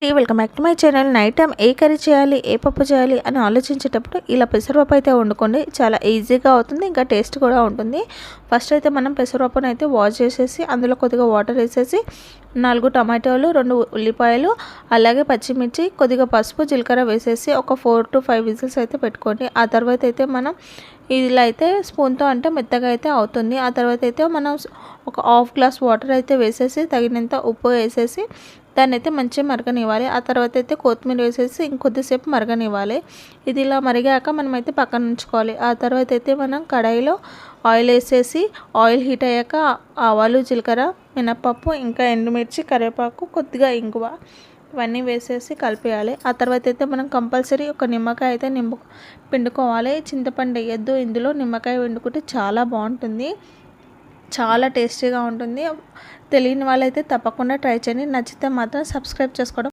Welcome back to my channel. Night time A curry చేయాలి, ఏ పప్పు చేయాలి అని ఆలోచించేటప్పుడు ఇలా పెసరపప్పు అయితే వండుకోండి. చాలా ఈజీగా అవుతుంది, ఇంకా టేస్ట్ కూడా ఉంటుంది. ఫస్ట్ అయితే మనం పెసరపప్పును అయితే వాష్ చేసేసి అందులో కొద్దిగా వాటర్ వేసేసి 4 టమాటాలు, 2 ఉల్లిపాయలు, అలాగే పచ్చిమిర్చి, కొద్దిగా పసుపు, జీలకర్ర వేసేసి ఒక 4 to 5 విజిల్స్ అయితే పెట్టుకోండి. ఆ తర్వాత అయితే మనం ఇలా అయితే స్పూన్తో అంటే మెత్తగా అయితే అవుతుంది. ఆ తర్వాత అయితే మనం ఒక హాఫ్ గ్లాస్ వాటర్ అయితే వేసేసి తగినంత ఉప్పు వేసేసి దాన్ని అయితే మంచిగా మరగనివ్వాలి. ఆ తర్వాత అయితే కొత్తిమీర వేసేసి ఇంకొద్దిసేపు మరగనివ్వాలి. ఇది ఇలా మరిగాక మనమైతే పక్కన ఉంచుకోవాలి. ఆ తర్వాత అయితే మనం కడాయిలో ఆయిల్ వేసేసి ఆయిల్ హీట్ అయ్యాక ఆవాలు, జీలకర్ర, మినపప్పు, ఇంకా ఎండుమిర్చి, కరివేపాకు, కొద్దిగా ఇంగువ ఇవన్నీ వేసేసి కలిపేయాలి. ఆ తర్వాత అయితే మనం కంపల్సరీ ఒక నిమ్మకాయ అయితే పిండుకోవాలి. చింతపండు వేయద్దు, ఇందులో నిమ్మకాయ పిండుకుంటే చాలా బాగుంటుంది, చాలా టేస్టీగా ఉంటుంది. తెలియని వాళ్ళైతే తప్పకుండా ట్రై చేయండి. నచ్చితే మాత్రం సబ్స్క్రైబ్ చేసుకోవడం